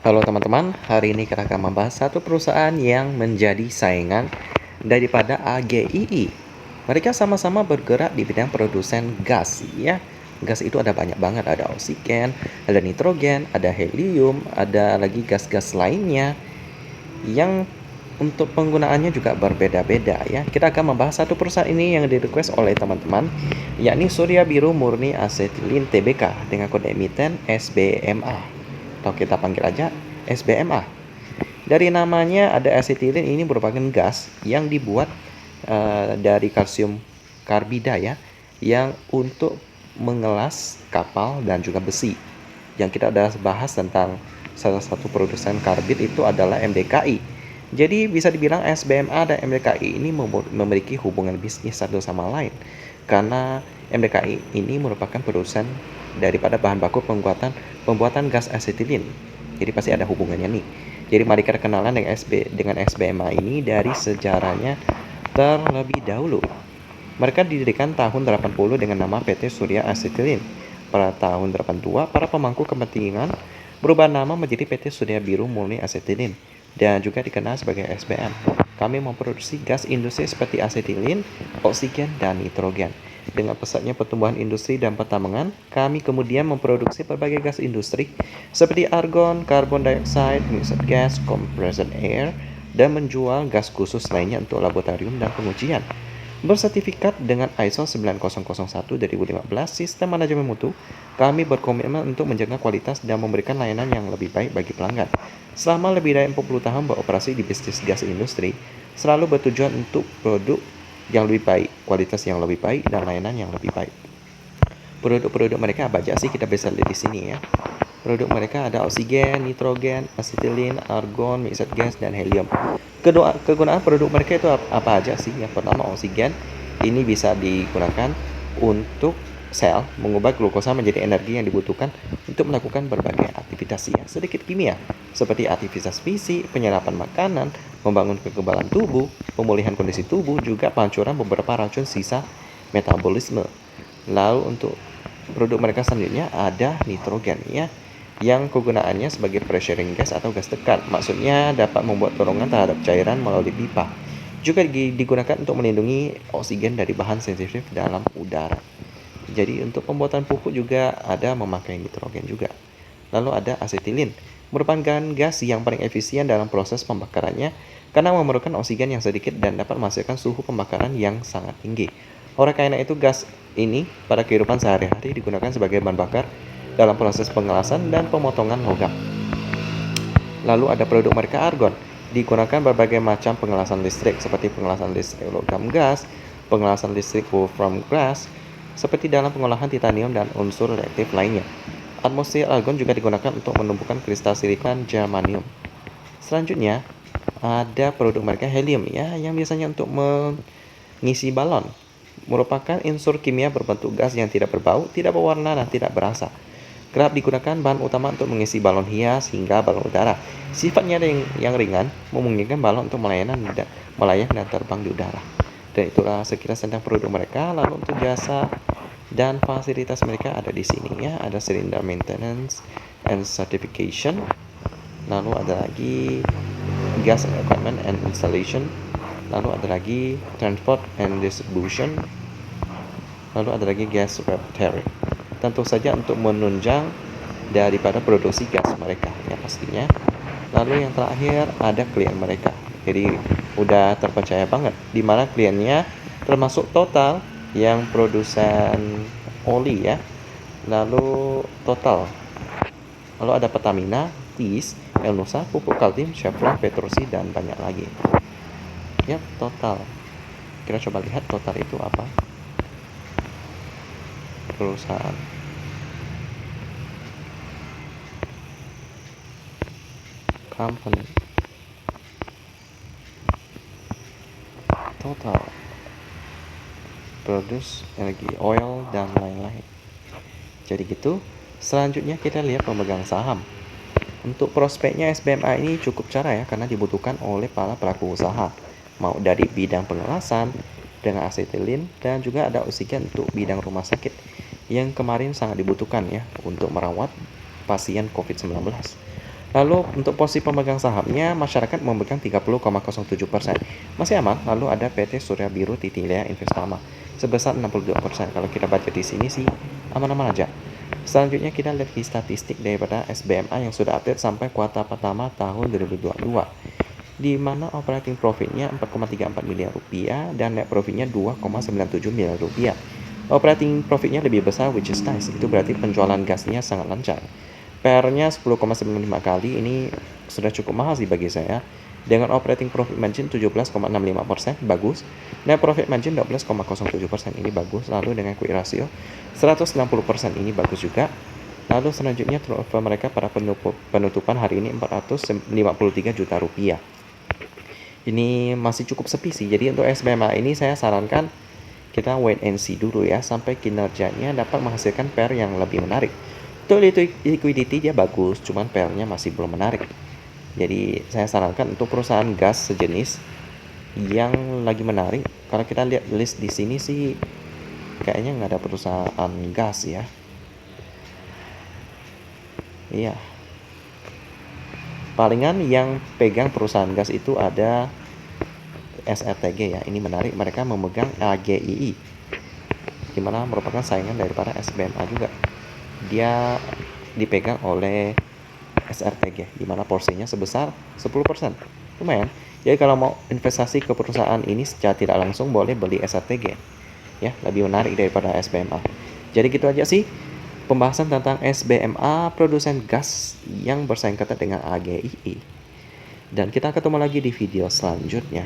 Halo teman-teman, hari ini kita akan membahas satu perusahaan yang menjadi saingan daripada AGII. Mereka sama-sama bergerak di bidang produsen gas ya. Gas itu ada banyak banget, ada oksigen, ada nitrogen, ada helium, ada lagi gas-gas lainnya yang untuk penggunaannya juga berbeda-beda ya. Kita akan membahas satu perusahaan ini yang di-request oleh teman-teman, yakni Surya Biru Murni Asetilin Tbk dengan kode emiten SBMA. Atau kita panggil aja SBMA. Dari namanya ada asetilin, ini merupakan gas yang dibuat dari kalsium karbida ya, yang untuk mengelas kapal dan juga besi. Yang kita udah bahas tentang salah satu produsen karbit itu adalah MDKI. Jadi bisa dibilang SBMA dan MDKI ini memiliki hubungan bisnis satu sama lain, karena MDKI ini merupakan produsen daripada bahan baku pembuatan gas asetilin. Jadi pasti ada hubungannya nih. Jadi mari kita kenalan dengan SBMA ini dari sejarahnya terlebih dahulu. Mereka didirikan tahun 80 dengan nama PT Surya Asetilin. Pada tahun 82, para pemangku kepentingan berubah nama menjadi PT Surya Biru Murni Asetilin dan juga dikenal sebagai SBM. Kami memproduksi gas industri seperti asetilin, oksigen, dan nitrogen. Dengan pesatnya pertumbuhan industri dan pertambangan, kami kemudian memproduksi berbagai gas industri seperti argon, karbon dioksida, mixed gas, compressed air, dan menjual gas khusus lainnya untuk laboratorium dan pengujian. Bersertifikat dengan ISO 9001 2015 Sistem Manajemen Mutu, kami berkomitmen untuk menjaga kualitas dan memberikan layanan yang lebih baik bagi pelanggan. Selama lebih dari 40 tahun beroperasi di bisnis gas industri, selalu bertujuan untuk produk yang lebih baik, kualitas yang lebih baik, dan layanan yang lebih baik. Produk-produk mereka apa aja sih, kita bisa lihat di sini ya. Produk mereka ada oksigen, nitrogen, asetilin, argon, mixed gas, dan helium. Kegunaan produk mereka itu apa aja sih? Yang pertama oksigen, ini bisa digunakan untuk sel mengubah glukosa menjadi energi yang dibutuhkan untuk melakukan berbagai aktivitas ya. Sedikit kimia seperti aktivitas fisik, penyerapan makanan, membangun kekebalan tubuh, pemulihan kondisi tubuh, juga pancuran beberapa racun sisa metabolisme. Lalu untuk produk mereka selanjutnya ada nitrogen ya, yang kegunaannya sebagai pressuring gas atau gas tekan. Maksudnya dapat membuat dorongan terhadap cairan melalui pipa. Juga digunakan untuk melindungi oksigen dari bahan sensitif dalam udara. Jadi untuk pembuatan pupuk juga ada memakai nitrogen juga. Lalu ada asetilin, merupakan gas yang paling efisien dalam proses pembakarannya karena memerlukan oksigen yang sedikit dan dapat menghasilkan suhu pembakaran yang sangat tinggi. Oleh karena itu gas ini pada kehidupan sehari-hari digunakan sebagai bahan bakar dalam proses pengelasan dan pemotongan logam. Lalu ada produk mereka argon, digunakan berbagai macam pengelasan listrik seperti pengelasan listrik logam gas, pengelasan listrik wolfram glass, seperti dalam pengolahan titanium dan unsur reaktif lainnya. Atmosfer argon juga digunakan untuk menumbuhkan kristal silikon germanium. Selanjutnya ada produk mereka helium ya, yang biasanya untuk mengisi balon. Merupakan unsur kimia berbentuk gas yang tidak berbau, tidak berwarna, dan tidak berasa. Kerap digunakan bahan utama untuk mengisi balon hias hingga balon udara. Sifatnya yang ringan, memungkinkan balon untuk melayang dan terbang di udara. Dan itulah sekilas tentang produk mereka. Lalu untuk jasa dan fasilitas mereka ada di sini ya. Ada cylinder maintenance and certification. Lalu ada lagi gas equipment and installation. Lalu ada lagi transport and distribution. Lalu ada lagi gas repair. Tentu saja untuk menunjang daripada produksi gas mereka ya pastinya. Lalu yang terakhir ada klien mereka. Jadi udah terpercaya banget, di mana kliennya termasuk Total yang produsen oli ya. Lalu Total. Lalu ada Pertamina, TIS, Elnusa, Pupuk Kaltim, Chevron, Petrosi, dan banyak lagi. Ya, Total. Kita coba lihat Total itu apa. Perusahaan. Company. Total. Produce energi, oil, dan lain-lain. Jadi gitu. Selanjutnya kita lihat pemegang saham. Untuk prospeknya SBMA ini cukup cerah ya, karena dibutuhkan oleh para pelaku usaha. Mau dari bidang pengelasan dengan asetilin, dan juga ada oksigen untuk bidang rumah sakit yang kemarin sangat dibutuhkan ya untuk merawat pasien COVID-19. Lalu untuk posisi pemegang sahamnya, masyarakat memegang 30,07%. Masih aman. Lalu ada PT Surya Biru Titilia Investama sebesar 62%. Kalau kita baca di sini sih aman-aman aja. Selanjutnya kita lihat di statistik daripada SBMA yang sudah update sampai kuartal pertama tahun 2022. Di mana operating profitnya 4,34 miliar rupiah dan net profitnya 2,97 miliar rupiah. Operating profitnya lebih besar, which is nice. Itu berarti penjualan gasnya sangat lancar. PR-nya 10,95 kali, ini sudah cukup mahal sih bagi saya. Dengan operating profit margin 17,65%, bagus. Net profit margin 12,07%, ini bagus. Lalu dengan quick ratio 160%, ini bagus juga. Lalu selanjutnya turnover mereka pada penutupan hari ini 453 juta rupiah. Ini masih cukup sepi sih. Jadi untuk SBMA ini saya sarankan kita wait and see dulu ya, sampai kinerjanya dapat menghasilkan PR yang lebih menarik. Untuk liquidity dia bagus, cuman PR-nya masih belum menarik. Jadi saya sarankan untuk perusahaan gas sejenis yang lagi menarik. Kalau kita lihat list di sini sih kayaknya nggak ada perusahaan gas ya. Iya. Palingan yang pegang perusahaan gas itu ada SRTG ya. Ini menarik, mereka memegang AGII, dimana merupakan saingan daripada SBMA juga. Dia dipegang oleh SRTG, dimana porsinya sebesar 10%. Lumayan. Jadi kalau mau investasi ke perusahaan ini secara tidak langsung boleh beli SRTG. Ya, lebih menarik daripada SBMA. Jadi gitu aja sih pembahasan tentang SBMA, produsen gas yang bersaing ketat dengan AGII. Dan kita ketemu lagi di video selanjutnya.